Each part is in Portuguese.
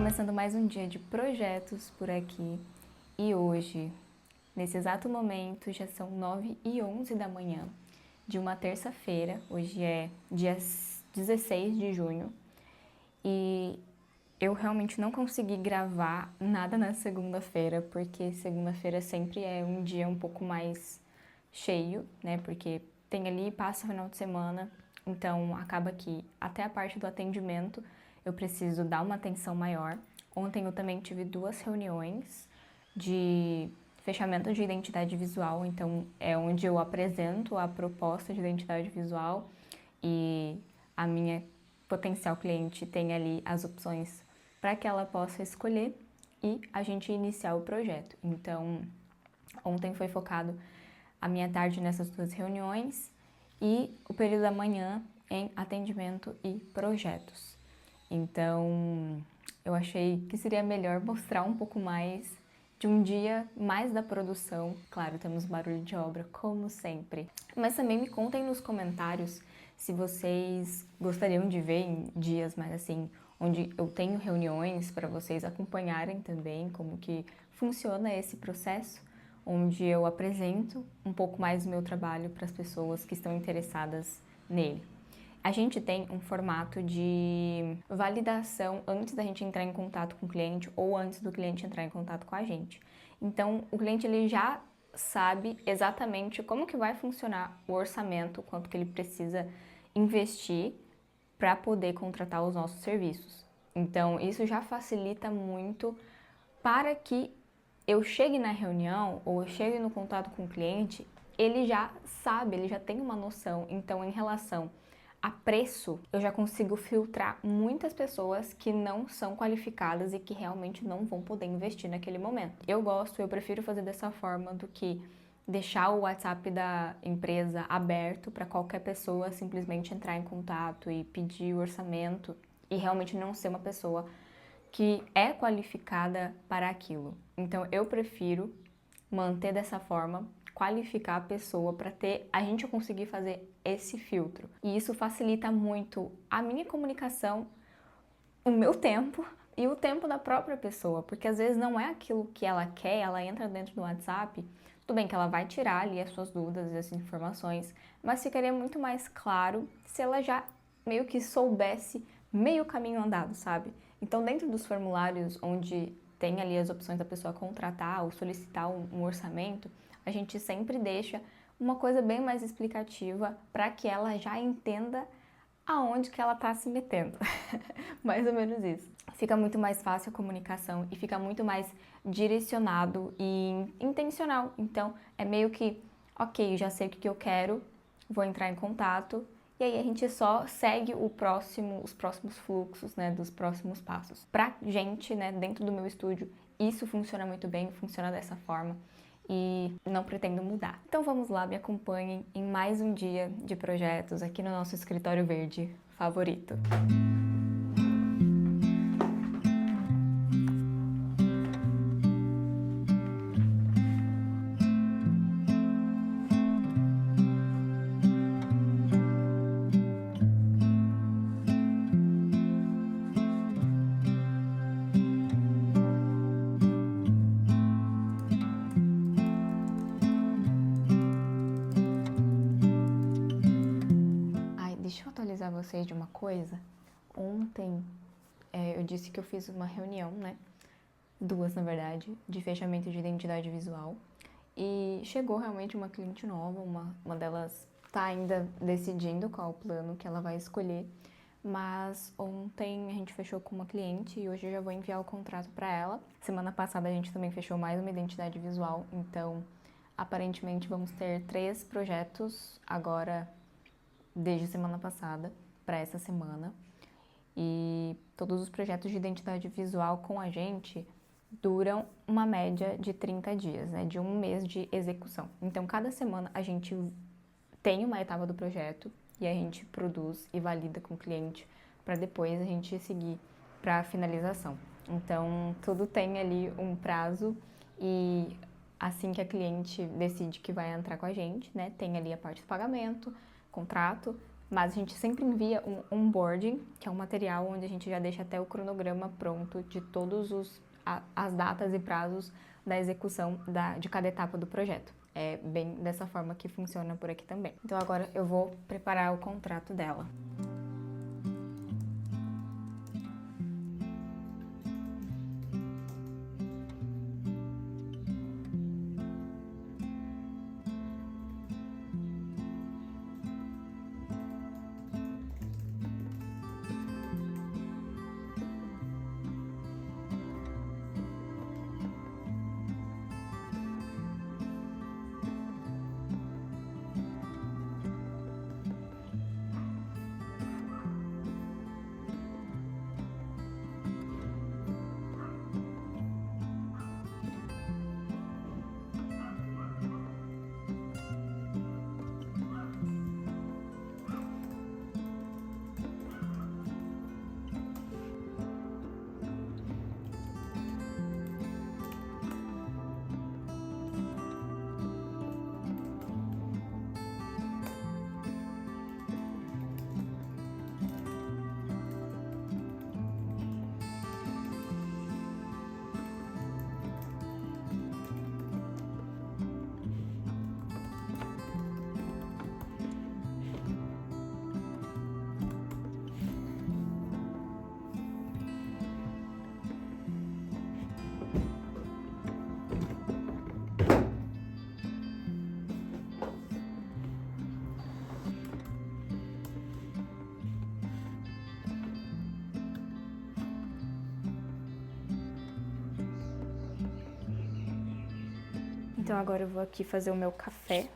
Começando mais um dia de projetos por aqui e hoje, nesse exato momento, já são 9h11 da manhã de uma terça-feira, hoje é dia 16 de junho e eu realmente não consegui gravar nada na segunda-feira, porque segunda-feira sempre é um dia um pouco mais cheio, né, porque tem ali, passa o final de semana, então acaba que até a parte do atendimento eu preciso dar uma atenção maior. Ontem eu também tive 2 reuniões de fechamento de identidade visual, então é onde eu apresento a proposta de identidade visual e a minha potencial cliente tem ali as opções para que ela possa escolher e a gente iniciar o projeto. Então, ontem foi focado a minha tarde nessas 2 reuniões e o período da manhã em atendimento e projetos. Então, eu achei que seria melhor mostrar um pouco mais de um dia mais da produção. Claro, temos barulho de obra, como sempre. Mas também me contem nos comentários se vocês gostariam de ver em dias mais assim, onde eu tenho reuniões para vocês acompanharem também como que funciona esse processo, onde eu apresento um pouco mais do meu trabalho para as pessoas que estão interessadas nele. A gente tem um formato de validação antes da gente entrar em contato com o cliente ou antes do cliente entrar em contato com a gente. Então, o cliente ele já sabe exatamente como que vai funcionar o orçamento, quanto que ele precisa investir para poder contratar os nossos serviços. Então, isso já facilita muito para que eu chegue na reunião ou eu chegue no contato com o cliente, ele já sabe, ele já tem uma noção. Então, em relação a preço, eu já consigo filtrar muitas pessoas que não são qualificadas e que realmente não vão poder investir naquele momento. Eu prefiro fazer dessa forma do que deixar o WhatsApp da empresa aberto para qualquer pessoa simplesmente entrar em contato e pedir o orçamento e realmente não ser uma pessoa que é qualificada para aquilo. Então eu prefiro manter dessa forma, qualificar a pessoa para a gente conseguir fazer esse filtro. E isso facilita muito a minha comunicação, o meu tempo e o tempo da própria pessoa, porque às vezes não é aquilo que ela quer, ela entra dentro do WhatsApp, tudo bem que ela vai tirar ali as suas dúvidas e as informações, mas ficaria muito mais claro se ela já meio que soubesse meio caminho andado, sabe? Então, dentro dos formulários onde tem ali as opções da pessoa contratar ou solicitar um orçamento, a gente sempre deixa uma coisa bem mais explicativa para que ela já entenda aonde que ela está se metendo. Mais ou menos isso. Fica muito mais fácil a comunicação e fica muito mais direcionado e intencional. Então, é meio que, ok, já sei o que eu quero, vou entrar em contato, e aí a gente só segue os próximos fluxos, né, dos próximos passos. Pra gente, né, dentro do meu estúdio, isso funciona muito bem, funciona dessa forma e não pretendo mudar. Então vamos lá, me acompanhem em mais um dia de projetos aqui no nosso escritório verde favorito. Deixa eu atualizar vocês de uma coisa. Ontem eu disse que eu fiz uma reunião, né? 2, na verdade, de fechamento de identidade visual. E chegou realmente uma cliente nova, uma delas tá ainda decidindo qual o plano que ela vai escolher. Mas ontem a gente fechou com uma cliente e hoje eu já vou enviar o contrato para ela. Semana passada a gente também fechou mais uma identidade visual, então aparentemente vamos ter 3 projetos agora desde semana passada para essa semana. E todos os projetos de identidade visual com a gente duram uma média de 30 dias, né, de um mês de execução. Então, cada semana a gente tem uma etapa do projeto e a gente produz e valida com o cliente para depois a gente seguir para a finalização. Então, tudo tem ali um prazo e assim que a cliente decide que vai entrar com a gente, né, tem ali a parte do pagamento, contrato, mas a gente sempre envia um onboarding, que é um material onde a gente já deixa até o cronograma pronto de todos as datas e prazos da execução de cada etapa do projeto. É bem dessa forma que funciona por aqui também. Então agora eu vou preparar o contrato dela. Então agora eu vou aqui fazer o meu café,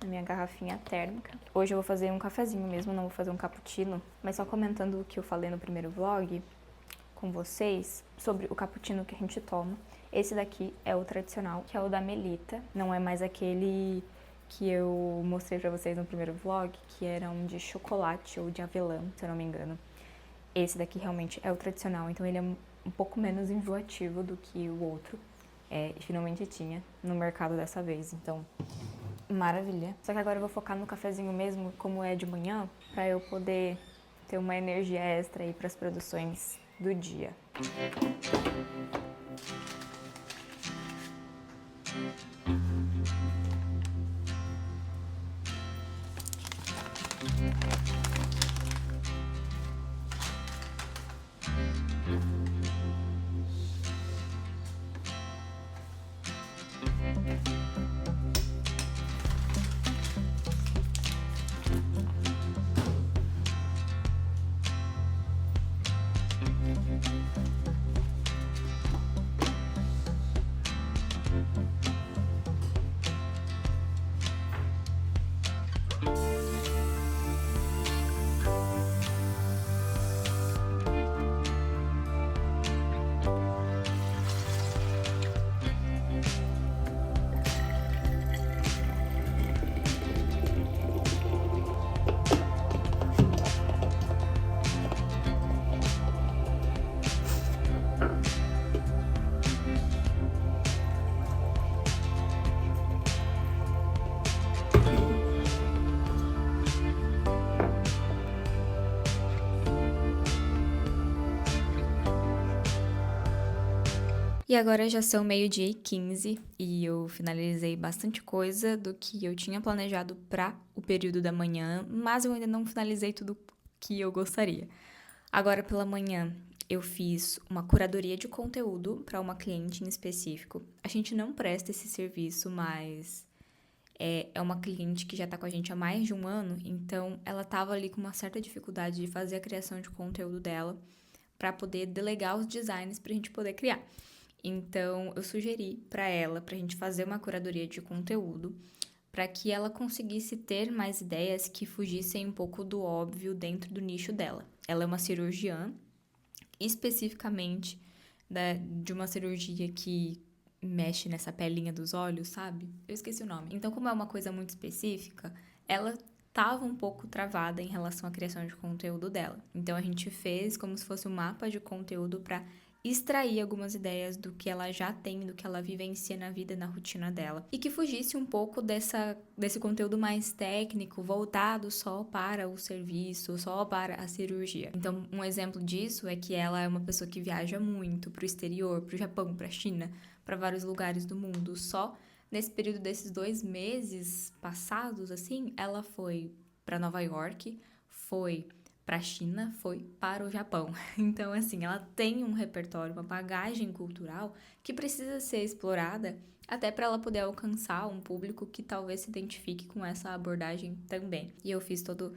na minha garrafinha térmica. Hoje eu vou fazer um cafezinho mesmo, não vou fazer um cappuccino, mas só comentando o que eu falei no primeiro vlog com vocês sobre o cappuccino que a gente toma. Esse daqui é o tradicional, que é o da Melita, não é mais aquele que eu mostrei pra vocês no primeiro vlog, que era um de chocolate ou de avelã, se eu não me engano. Esse daqui realmente é o tradicional, então ele é um pouco menos enjoativo do que o outro. E finalmente tinha no mercado dessa vez, então maravilha. Só que agora eu vou focar no cafezinho mesmo, como é de manhã, pra eu poder ter uma energia extra aí pras produções do dia. E agora já são 12h15 e eu finalizei bastante coisa do que eu tinha planejado para o período da manhã, mas eu ainda não finalizei tudo que eu gostaria. Agora pela manhã eu fiz uma curadoria de conteúdo para uma cliente em específico. A gente não presta esse serviço, mas é uma cliente que já tá com a gente há mais de um ano, então ela tava ali com uma certa dificuldade de fazer a criação de conteúdo dela para poder delegar os designs pra gente poder criar. Então, eu sugeri para ela, pra gente fazer uma curadoria de conteúdo, para que ela conseguisse ter mais ideias que fugissem um pouco do óbvio dentro do nicho dela. Ela é uma cirurgiã, especificamente de uma cirurgia que mexe nessa pelinha dos olhos, sabe? Eu esqueci o nome. Então, como é uma coisa muito específica, ela estava um pouco travada em relação à criação de conteúdo dela. Então, a gente fez como se fosse um mapa de conteúdo para extrair algumas ideias do que ela já tem, do que ela vivencia na vida, na rotina dela. E que fugisse um pouco desse conteúdo mais técnico, voltado só para o serviço, só para a cirurgia. Então, um exemplo disso é que ela é uma pessoa que viaja muito para o exterior, para o Japão, para a China, para vários lugares do mundo. Só nesse período desses 2 meses passados, assim, ela foi para Nova York, foi para a China, foi para o Japão. Então, assim, ela tem um repertório, uma bagagem cultural que precisa ser explorada até para ela poder alcançar um público que talvez se identifique com essa abordagem também. E eu fiz todo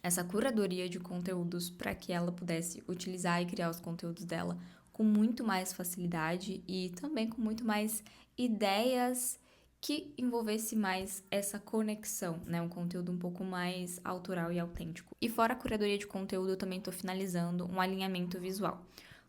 essa curadoria de conteúdos para que ela pudesse utilizar e criar os conteúdos dela com muito mais facilidade e também com muito mais ideias que envolvesse mais essa conexão, né? Um conteúdo um pouco mais autoral e autêntico. E fora a curadoria de conteúdo, eu também estou finalizando um alinhamento visual.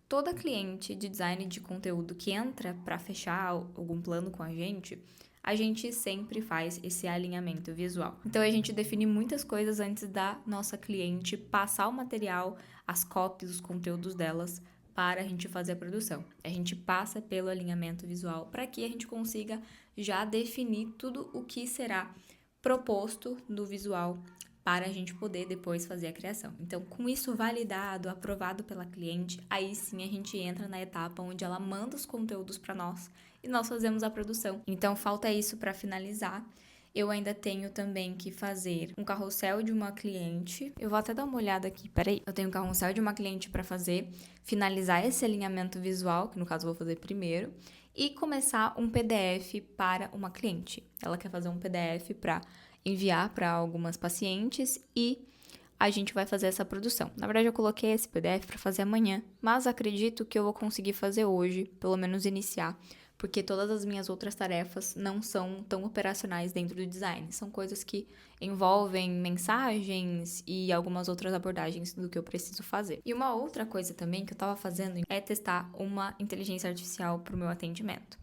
Toda cliente de design de conteúdo que entra para fechar algum plano com a gente sempre faz esse alinhamento visual. Então, a gente define muitas coisas antes da nossa cliente passar o material, as copies, os conteúdos delas para a gente fazer a produção. A gente passa pelo alinhamento visual para que a gente consiga já definir tudo o que será proposto no visual para a gente poder depois fazer a criação. Então, com isso validado, aprovado pela cliente, aí sim a gente entra na etapa onde ela manda os conteúdos para nós e nós fazemos a produção. Então, falta isso para finalizar. Eu ainda tenho também que fazer um carrossel de uma cliente. Eu vou até dar uma olhada aqui, peraí. Eu tenho um carrossel de uma cliente para fazer, finalizar esse alinhamento visual, que no caso eu vou fazer primeiro, e começar um PDF para uma cliente. Ela quer fazer um PDF para enviar para algumas pacientes e a gente vai fazer essa produção. Na verdade, eu coloquei esse PDF para fazer amanhã, mas acredito que eu vou conseguir fazer hoje, pelo menos iniciar, porque todas as minhas outras tarefas não são tão operacionais dentro do design. São coisas que envolvem mensagens e algumas outras abordagens do que eu preciso fazer. E uma outra coisa também que eu tava fazendo é testar uma inteligência artificial para o meu atendimento.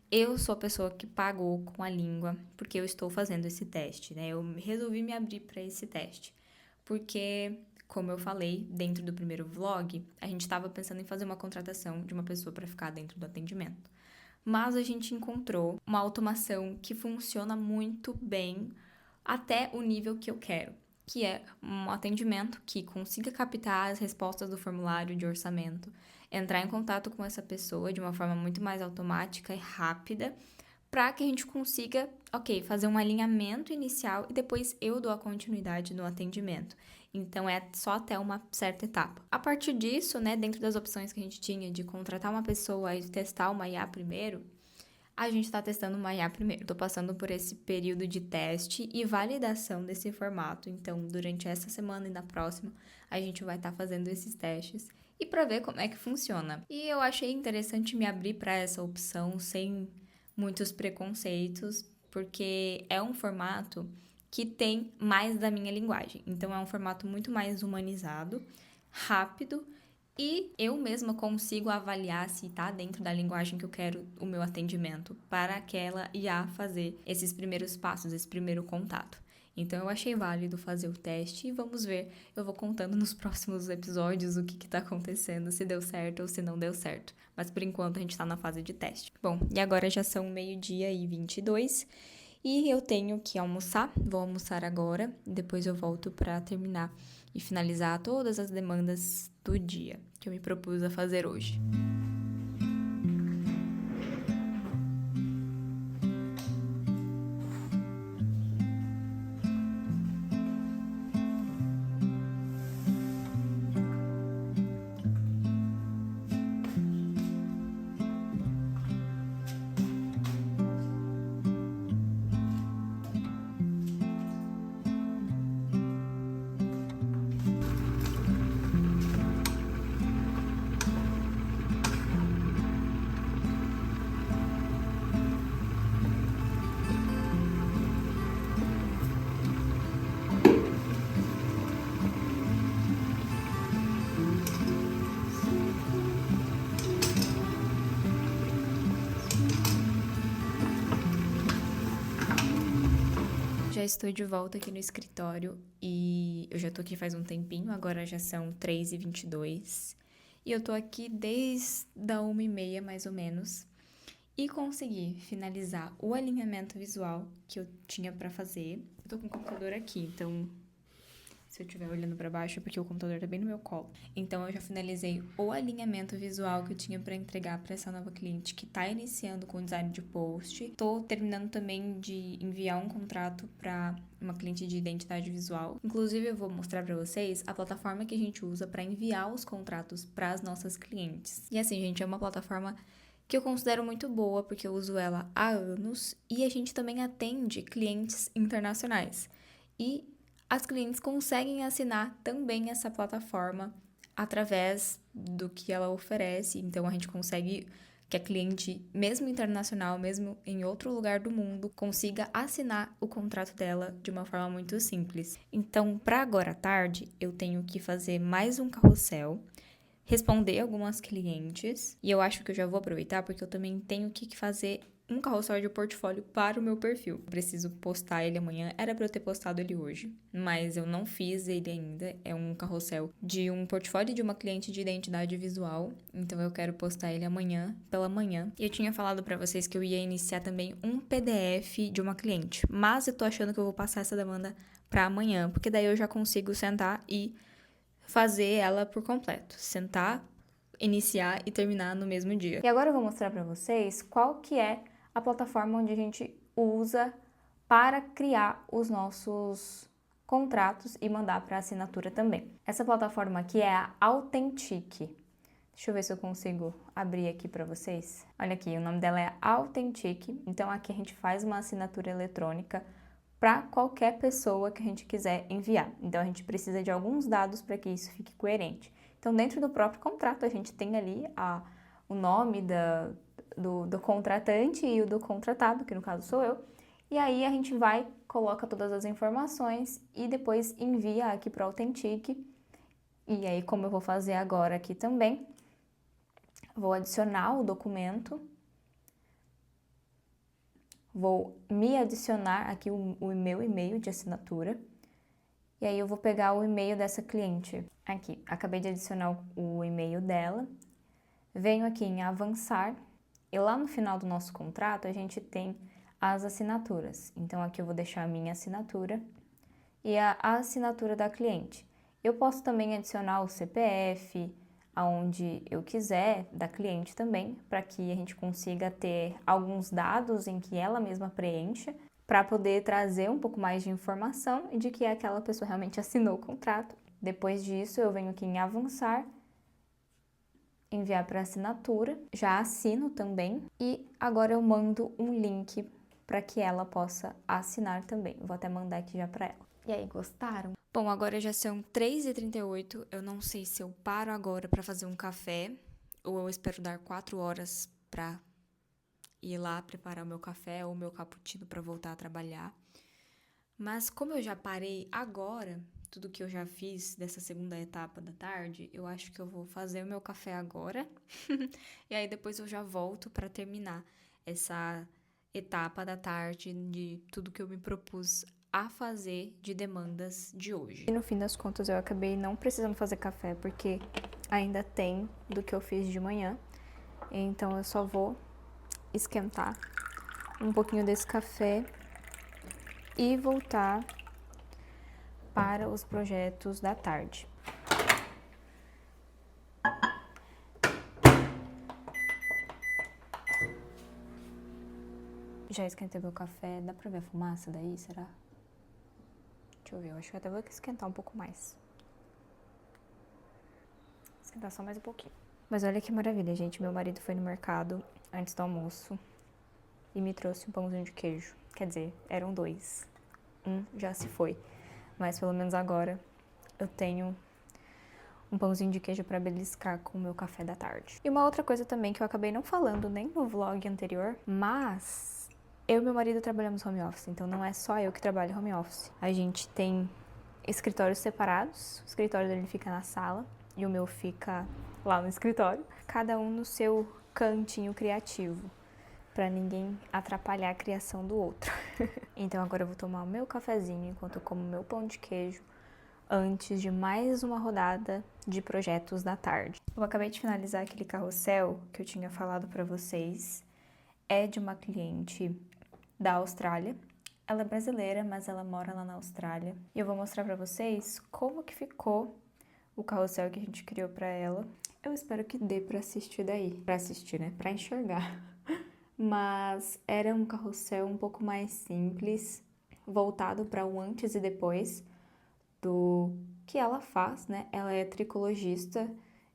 Eu sou a pessoa que pagou com a língua porque eu estou fazendo esse teste, né? Eu resolvi me abrir para esse teste, porque, como eu falei dentro do primeiro vlog, a gente estava pensando em fazer uma contratação de uma pessoa para ficar dentro do atendimento. Mas a gente encontrou uma automação que funciona muito bem até o nível que eu quero, que é um atendimento que consiga captar as respostas do formulário de orçamento, entrar em contato com essa pessoa de uma forma muito mais automática e rápida, para que a gente consiga, fazer um alinhamento inicial e depois eu dou a continuidade no atendimento. Então, é só até uma certa etapa. A partir disso, né, dentro das opções que a gente tinha de contratar uma pessoa e testar uma IA primeiro, a gente está testando uma IA primeiro. Estou passando por esse período de teste e validação desse formato. Então, durante essa semana e na próxima, a gente vai estar fazendo esses testes e para ver como é que funciona. E eu achei interessante me abrir para essa opção sem muitos preconceitos, porque é um formato que tem mais da minha linguagem. Então, é um formato muito mais humanizado, rápido, e eu mesma consigo avaliar se está dentro da linguagem que eu quero o meu atendimento para aquela IA fazer esses primeiros passos, esse primeiro contato. Então, eu achei válido fazer o teste e vamos ver. Eu vou contando nos próximos episódios o que está acontecendo, se deu certo ou se não deu certo. Mas, por enquanto, a gente está na fase de teste. Bom, e agora já são 12h22 e eu tenho que almoçar. Vou almoçar agora, depois eu volto para terminar e finalizar todas as demandas do dia que eu me propus a fazer hoje. Já estou de volta aqui no escritório e eu já tô aqui faz um tempinho, agora já são 3h22 E eu tô aqui desde a 1h30, mais ou menos, e consegui finalizar o alinhamento visual que eu tinha pra fazer. Eu tô com o computador aqui, então se eu estiver olhando pra baixo é porque o computador tá bem no meu colo. Então eu já finalizei o alinhamento visual que eu tinha pra entregar pra essa nova cliente que tá iniciando com o design de post. Tô terminando também de enviar um contrato pra uma cliente de identidade visual. Inclusive eu vou mostrar pra vocês a plataforma que a gente usa pra enviar os contratos para as nossas clientes. E assim, gente, é uma plataforma que eu considero muito boa porque eu uso ela há anos e a gente também atende clientes internacionais. E as clientes conseguem assinar também essa plataforma através do que ela oferece. Então, a gente consegue que a cliente, mesmo internacional, mesmo em outro lugar do mundo, consiga assinar o contrato dela de uma forma muito simples. Então, para agora à tarde, eu tenho que fazer mais um carrossel, responder algumas clientes, e eu acho que eu já vou aproveitar porque eu também tenho que fazer um carrossel de portfólio para o meu perfil. Preciso postar ele amanhã. Era para eu ter postado ele hoje, mas eu não fiz ele ainda. É um carrossel de um portfólio de uma cliente de identidade visual. Então eu quero postar ele amanhã, pela manhã. E eu tinha falado para vocês que eu ia iniciar também um PDF de uma cliente, mas eu tô achando que eu vou passar essa demanda para amanhã, porque daí eu já consigo sentar e fazer ela por completo. Sentar, iniciar e terminar no mesmo dia. E agora eu vou mostrar para vocês qual que é a plataforma onde a gente usa para criar os nossos contratos e mandar para assinatura também. Essa plataforma aqui é a Authentic. Deixa eu ver se eu consigo abrir aqui para vocês. Olha aqui, o nome dela é Authentic. Então aqui a gente faz uma assinatura eletrônica para qualquer pessoa que a gente quiser enviar. Então a gente precisa de alguns dados para que isso fique coerente. Então dentro do próprio contrato a gente tem ali o nome do contratante e o do contratado, que no caso sou eu. E aí a gente vai, coloca todas as informações e depois envia aqui para o Authentic. E aí, como eu vou fazer agora aqui também, vou adicionar o documento. Vou me adicionar aqui o meu e-mail de assinatura. E aí eu vou pegar o e-mail dessa cliente. Aqui, acabei de adicionar o e-mail dela. Venho aqui em avançar. E lá no final do nosso contrato a gente tem as assinaturas. Então aqui eu vou deixar a minha assinatura e a assinatura da cliente. Eu posso também adicionar o CPF, aonde eu quiser, da cliente também, para que a gente consiga ter alguns dados em que ela mesma preencha, para poder trazer um pouco mais de informação e de que aquela pessoa realmente assinou o contrato. Depois disso, eu venho aqui em avançar, enviar para assinatura, já assino também e agora eu mando um link para que ela possa assinar também. Vou até mandar aqui já para ela. E aí, gostaram? Bom, agora já são 3h38, eu não sei se eu paro agora para fazer um café ou eu espero dar 4 horas para ir lá preparar o meu café ou o meu cappuccino para voltar a trabalhar. Mas como eu já parei agora, tudo que eu já fiz dessa segunda etapa da tarde, eu acho que eu vou fazer o meu café agora e aí depois eu já volto para terminar essa etapa da tarde de tudo que eu me propus a fazer de demandas de hoje. E no fim das contas eu acabei não precisando fazer café porque ainda tem do que eu fiz de manhã, então eu só vou esquentar um pouquinho desse café e voltar para os projetos da tarde. Já esquentei meu café, dá pra ver a fumaça daí, será? Deixa eu ver, eu acho que até vou esquentar um pouco mais. Esquentar só mais um pouquinho. Mas olha que maravilha, gente, meu marido foi no mercado antes do almoço e me trouxe um pãozinho de queijo. Quer dizer, eram 2. Um já se foi, mas pelo menos agora eu tenho um pãozinho de queijo para beliscar com o meu café da tarde. E uma outra coisa também que eu acabei não falando nem no vlog anterior, mas eu e meu marido trabalhamos home office, então não é só eu que trabalho home office. A gente tem escritórios separados, o escritório dele fica na sala e o meu fica lá no escritório, cada um no seu cantinho criativo, para ninguém atrapalhar a criação do outro. Então agora eu vou tomar o meu cafezinho enquanto eu como meu pão de queijo, antes de mais uma rodada de projetos da tarde. Eu acabei de finalizar aquele carrossel que eu tinha falado para vocês. É de uma cliente da Austrália. Ela é brasileira, mas ela mora lá na Austrália. E eu vou mostrar para vocês como que ficou o carrossel que a gente criou para ela. Eu espero que dê para assistir daí. Para assistir, né? Para enxergar. Mas era um carrossel um pouco mais simples, voltado para o antes e depois do que ela faz, né? Ela é tricologista,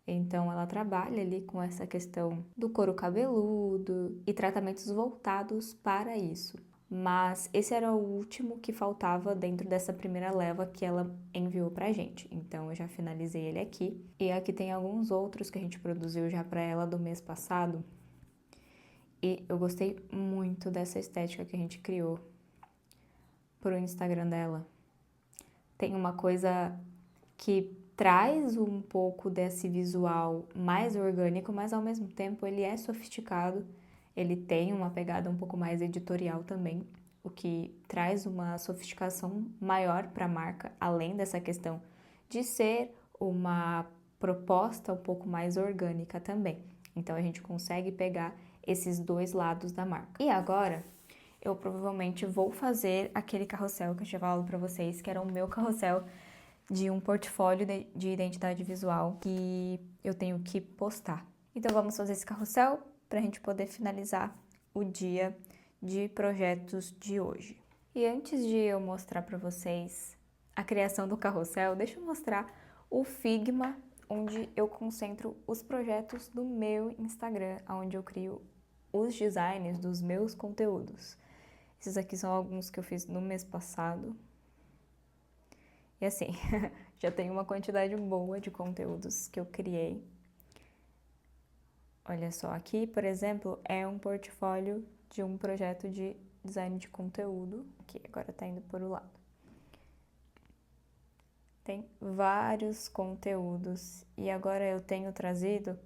então ela trabalha ali com essa questão do couro cabeludo e tratamentos voltados para isso. Mas esse era o último que faltava dentro dessa primeira leva que ela enviou pra gente. Então eu já finalizei ele aqui. E aqui tem alguns outros que a gente produziu já para ela do mês passado. E eu gostei muito dessa estética que a gente criou pro Instagram dela. Tem uma coisa que traz um pouco desse visual mais orgânico, mas ao mesmo tempo ele é sofisticado. Ele tem uma pegada um pouco mais editorial também, o que traz uma sofisticação maior para a marca, além dessa questão de ser uma proposta um pouco mais orgânica também. Então a gente consegue pegar esses dois lados da marca. E agora eu provavelmente vou fazer aquele carrossel que eu tinha falado para vocês, que era o meu carrossel de um portfólio de identidade visual que eu tenho que postar. Então vamos fazer esse carrossel para a gente poder finalizar o dia de projetos de hoje. E antes de eu mostrar para vocês a criação do carrossel, deixa eu mostrar o Figma, onde eu concentro os projetos do meu Instagram, onde eu crio os designs dos meus conteúdos. Esses aqui são alguns que eu fiz no mês passado. E assim, já tem uma quantidade boa de conteúdos que eu criei. Olha só, aqui, por exemplo, é um portfólio de um projeto de design de conteúdo, que agora tá indo por o lado. Tem vários conteúdos e agora eu tenho trazido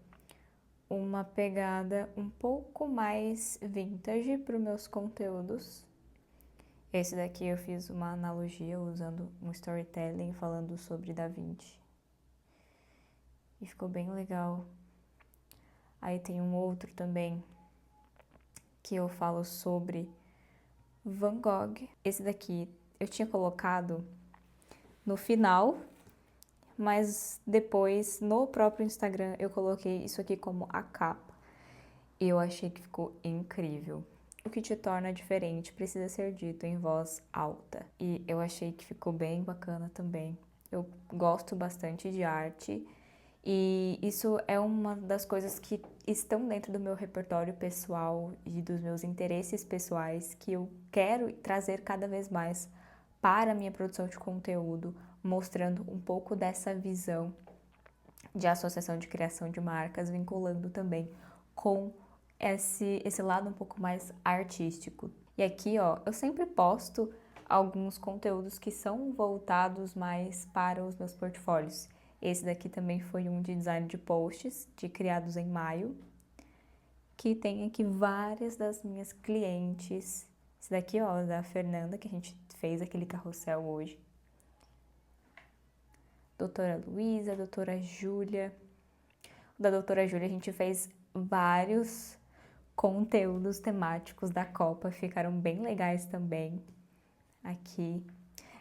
uma pegada um pouco mais vintage para os meus conteúdos. Esse daqui eu fiz uma analogia usando um storytelling falando sobre Da Vinci. E ficou bem legal. Aí tem um outro também que eu falo sobre Van Gogh. Esse daqui eu tinha colocado no final, mas depois no próprio Instagram eu coloquei isso aqui como a capa. E eu achei que ficou incrível. O que te torna diferente precisa ser dito em voz alta. E eu achei que ficou bem bacana também. Eu gosto bastante de arte e isso é uma das coisas que estão dentro do meu repertório pessoal e dos meus interesses pessoais que eu quero trazer cada vez mais para a minha produção de conteúdo, mostrando um pouco dessa visão de associação de criação de marcas, vinculando também com esse lado um pouco mais artístico. E aqui, ó, eu sempre posto alguns conteúdos que são voltados mais para os meus portfólios. Esse daqui também foi um de design de posts, de criados em maio, que tem aqui várias das minhas clientes. Esse daqui, ó, da Fernanda, que a gente fez aquele carrossel hoje. Doutora Luísa, doutora Júlia. Da doutora Júlia a gente fez vários conteúdos temáticos da Copa, ficaram bem legais também aqui.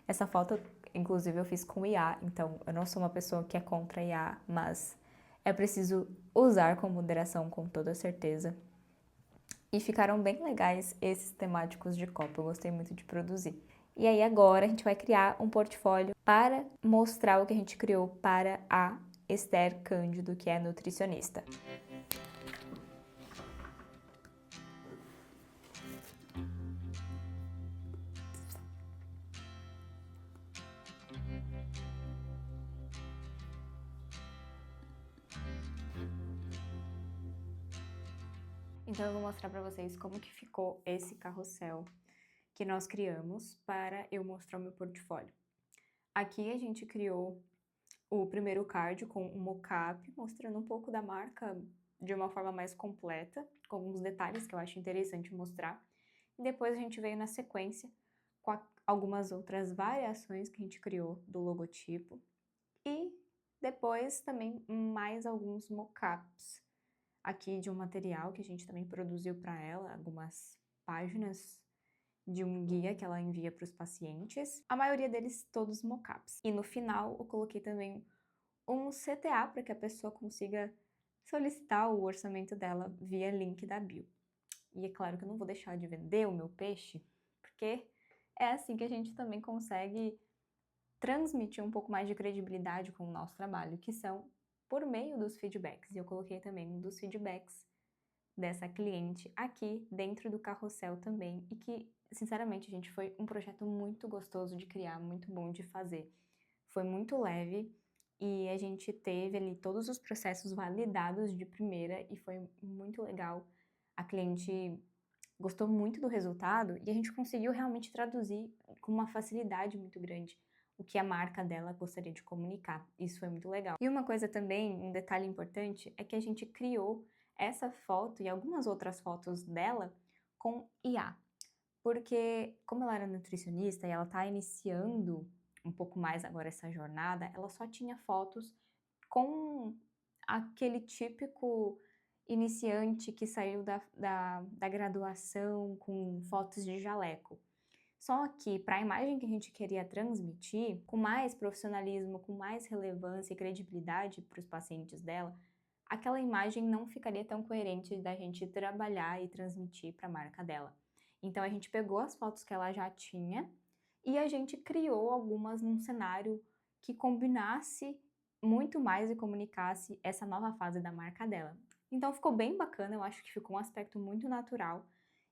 Essa foto, inclusive, eu fiz com IA, então eu não sou uma pessoa que é contra IA, mas é preciso usar com moderação, com toda certeza. E ficaram bem legais esses temáticos de Copa, eu gostei muito de produzir. E aí agora a gente vai criar um portfólio para mostrar o que a gente criou para a Esther Cândido, que é nutricionista. Então eu vou mostrar para vocês como que ficou esse carrossel que nós criamos para eu mostrar o meu portfólio. Aqui a gente criou o primeiro card com um mockup, mostrando um pouco da marca de uma forma mais completa, com alguns detalhes que eu acho interessante mostrar. E depois a gente veio na sequência com algumas outras variações que a gente criou do logotipo e depois também mais alguns mockups aqui de um material que a gente também produziu para ela, algumas páginas de um guia que ela envia para os pacientes, a maioria deles todos mockups. E no final eu coloquei também um CTA para que a pessoa consiga solicitar o orçamento dela via link da bio. E é claro que eu não vou deixar de vender o meu peixe, porque é assim que a gente também consegue transmitir um pouco mais de credibilidade com o nosso trabalho, que são por meio dos feedbacks. E eu coloquei também um dos feedbacks dessa cliente aqui dentro do carrossel também, e que, sinceramente, gente, foi um projeto muito gostoso de criar, muito bom de fazer. Foi muito leve e a gente teve ali todos os processos validados de primeira e foi muito legal. A cliente gostou muito do resultado e a gente conseguiu realmente traduzir com uma facilidade muito grande o que a marca dela gostaria de comunicar. Isso foi muito legal. E uma coisa também, um detalhe importante, é que a gente criou essa foto e algumas outras fotos dela com IA. Porque, como ela era nutricionista e ela está iniciando um pouco mais agora essa jornada, ela só tinha fotos com aquele típico iniciante que saiu da graduação com fotos de jaleco. Só que, para a imagem que a gente queria transmitir, com mais profissionalismo, com mais relevância e credibilidade para os pacientes dela, aquela imagem não ficaria tão coerente da gente trabalhar e transmitir para a marca dela. Então a gente pegou as fotos que ela já tinha e a gente criou algumas num cenário que combinasse muito mais e comunicasse essa nova fase da marca dela. Então ficou bem bacana, eu acho que ficou um aspecto muito natural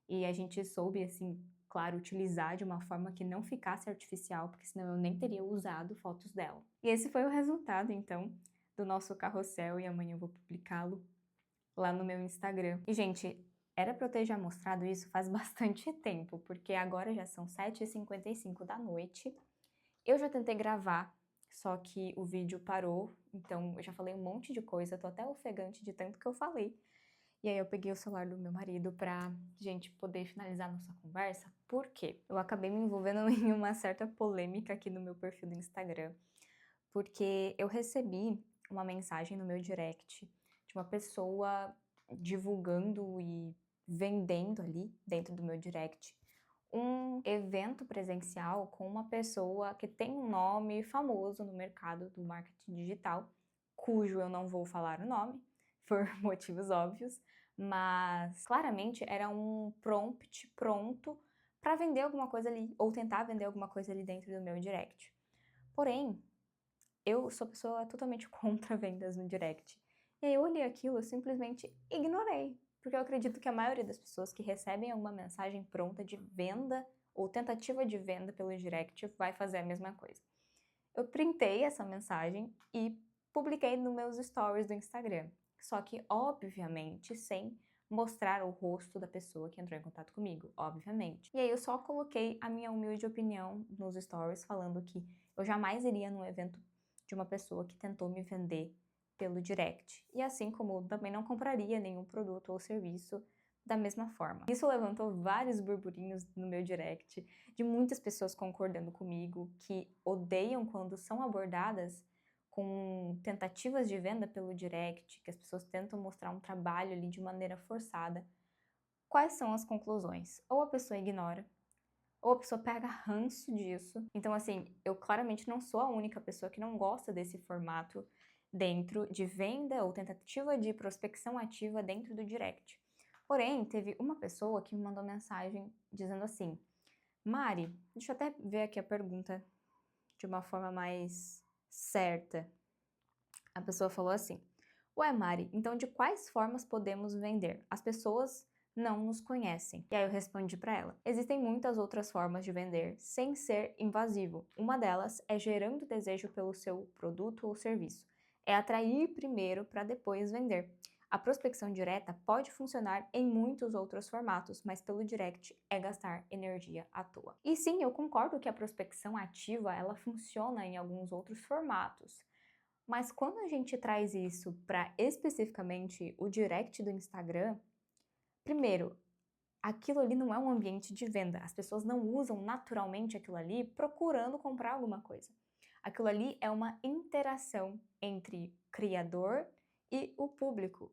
e a gente soube, assim, claro, utilizar de uma forma que não ficasse artificial, porque senão eu nem teria usado fotos dela. E esse foi o resultado, então, do nosso carrossel e amanhã eu vou publicá-lo lá no meu Instagram. E, gente, era pra eu ter já mostrado isso faz bastante tempo, porque agora já são 7h55 da noite. Eu já tentei gravar, só que o vídeo parou, então eu já falei um monte de coisa, tô até ofegante de tanto que eu falei. E aí eu peguei o celular do meu marido pra gente poder finalizar nossa conversa, porque eu acabei me envolvendo em uma certa polêmica aqui no meu perfil do Instagram, porque eu recebi uma mensagem no meu direct de uma pessoa divulgando e vendendo ali dentro do meu direct um evento presencial com uma pessoa que tem um nome famoso no mercado do marketing digital, cujo eu não vou falar o nome, por motivos óbvios, mas claramente era um prompt pronto para vender alguma coisa ali, ou tentar vender alguma coisa ali dentro do meu direct. Porém, eu sou pessoa totalmente contra vendas no direct. E aí eu olhei aquilo e simplesmente ignorei, porque eu acredito que a maioria das pessoas que recebem alguma mensagem pronta de venda ou tentativa de venda pelo direct vai fazer a mesma coisa. Eu printei essa mensagem e publiquei nos meus stories do Instagram, só que obviamente sem mostrar o rosto da pessoa que entrou em contato comigo, obviamente. E aí eu só coloquei a minha humilde opinião nos stories falando que eu jamais iria num evento de uma pessoa que tentou me vender pelo direct. E assim como eu também não compraria nenhum produto ou serviço da mesma forma. Isso levantou vários burburinhos no meu direct, de muitas pessoas concordando comigo, que odeiam quando são abordadas com tentativas de venda pelo direct, que as pessoas tentam mostrar um trabalho ali de maneira forçada. Quais são as conclusões? Ou a pessoa ignora, ou a pessoa pega ranço disso. Então, assim, eu claramente não sou a única pessoa que não gosta desse formato dentro de venda ou tentativa de prospecção ativa dentro do direct. Porém, teve uma pessoa que me mandou mensagem dizendo assim: Mari, deixa eu até ver aqui a pergunta de uma forma mais certa. A pessoa falou assim: Ué, Mari, então de quais formas podemos vender? As pessoas não nos conhecem. E aí eu respondi para ela: existem muitas outras formas de vender sem ser invasivo. Uma delas é gerando desejo pelo seu produto ou serviço. É atrair primeiro para depois vender. A prospecção direta pode funcionar em muitos outros formatos, mas pelo direct é gastar energia à toa. E sim, eu concordo que a prospecção ativa ela funciona em alguns outros formatos. Mas quando a gente traz isso para especificamente o direct do Instagram, primeiro, aquilo ali não é um ambiente de venda. As pessoas não usam naturalmente aquilo ali procurando comprar alguma coisa. Aquilo ali é uma interação entre criador e o público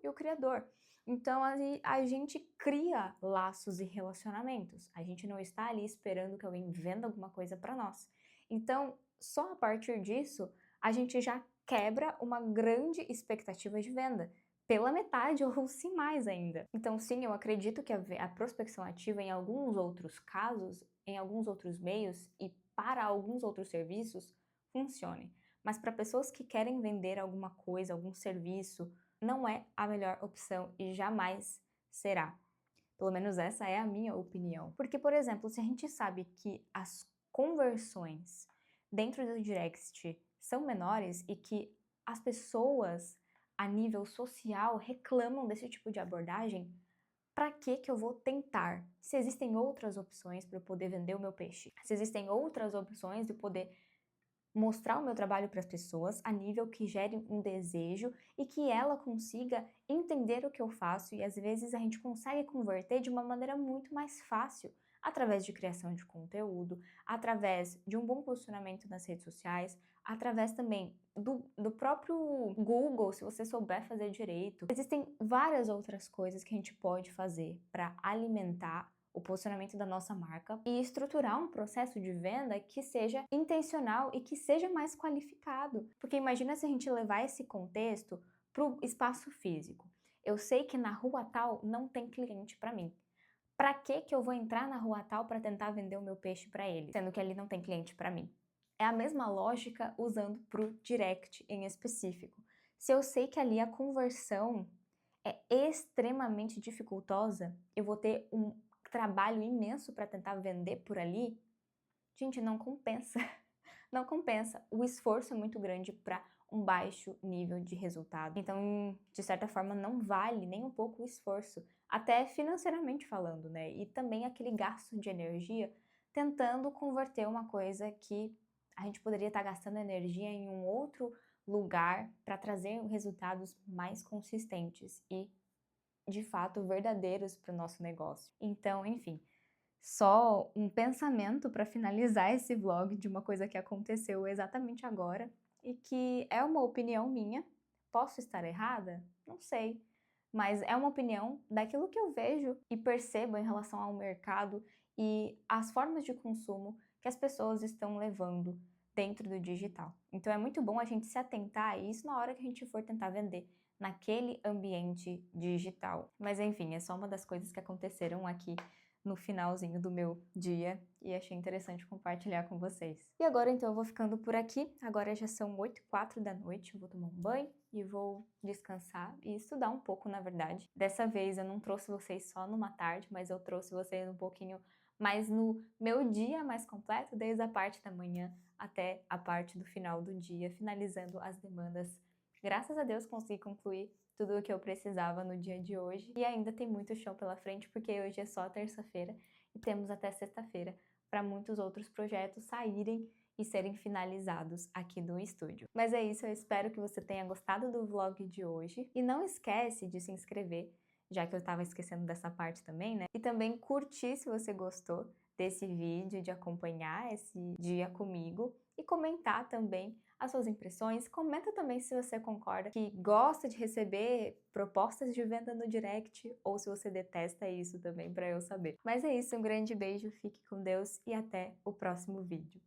e o criador. Então a gente cria laços e relacionamentos. A gente não está ali esperando que alguém venda alguma coisa para nós. Então, só a partir disso, a gente já quebra uma grande expectativa de venda pela metade ou se mais ainda. Então sim, eu acredito que a prospecção ativa em alguns outros casos, em alguns outros meios e para alguns outros serviços funcione. Mas para pessoas que querem vender alguma coisa, algum serviço, não é a melhor opção e jamais será. Pelo menos essa é a minha opinião. Porque, por exemplo, se a gente sabe que as conversões dentro do direct são menores e que as pessoas a nível social reclamam desse tipo de abordagem, para que eu vou tentar? Se existem outras opções para eu poder vender o meu peixe, se existem outras opções de poder mostrar o meu trabalho para as pessoas a nível que gere um desejo e que ela consiga entender o que eu faço e às vezes a gente consegue converter de uma maneira muito mais fácil através de criação de conteúdo, através de um bom posicionamento nas redes sociais, através também do próprio Google, se você souber fazer direito. Existem várias outras coisas que a gente pode fazer para alimentar o posicionamento da nossa marca e estruturar um processo de venda que seja intencional e que seja mais qualificado. Porque imagina se a gente levar esse contexto para o espaço físico. Eu sei que na rua tal não tem cliente para mim. Para que eu vou entrar na rua tal para tentar vender o meu peixe para ele, sendo que ali não tem cliente para mim? É a mesma lógica usando para o direct em específico. Se eu sei que ali a conversão é extremamente dificultosa, eu vou ter um trabalho imenso para tentar vender por ali, gente, não compensa. Não compensa. O esforço é muito grande para um baixo nível de resultado. Então, de certa forma, não vale nem um pouco o esforço, até financeiramente falando, né? E também aquele gasto de energia tentando converter uma coisa que a gente poderia estar gastando energia em um outro lugar para trazer resultados mais consistentes e, de fato, verdadeiros para o nosso negócio. Então, enfim, só um pensamento para finalizar esse vlog de uma coisa que aconteceu exatamente agora e que é uma opinião minha. Posso estar errada? Não sei. Mas é uma opinião daquilo que eu vejo e percebo em relação ao mercado e as formas de consumo que as pessoas estão levando dentro do digital. Então é muito bom a gente se atentar a isso na hora que a gente for tentar vender naquele ambiente digital. Mas enfim, é só uma das coisas que aconteceram aqui no finalzinho do meu dia e achei interessante compartilhar com vocês. E agora então eu vou ficando por aqui, agora já são 8h04 da noite, eu vou tomar um banho e vou descansar e estudar um pouco, na verdade. Dessa vez eu não trouxe vocês só numa tarde, mas eu trouxe vocês um pouquinho mais no meu dia mais completo, desde a parte da manhã até a parte do final do dia, finalizando as demandas. Graças a Deus consegui concluir tudo o que eu precisava no dia de hoje e ainda tem muito chão pela frente porque hoje é só terça-feira e temos até sexta-feira para muitos outros projetos saírem e serem finalizados aqui no estúdio. Mas é isso, eu espero que você tenha gostado do vlog de hoje e não esquece de se inscrever, já que eu estava esquecendo dessa parte também, né? E também curtir se você gostou desse vídeo, de acompanhar esse dia comigo e comentar também as suas impressões. Comenta também se você concorda, que gosta de receber propostas de venda no direct ou se você detesta isso também para eu saber. Mas é isso, um grande beijo, fique com Deus e até o próximo vídeo.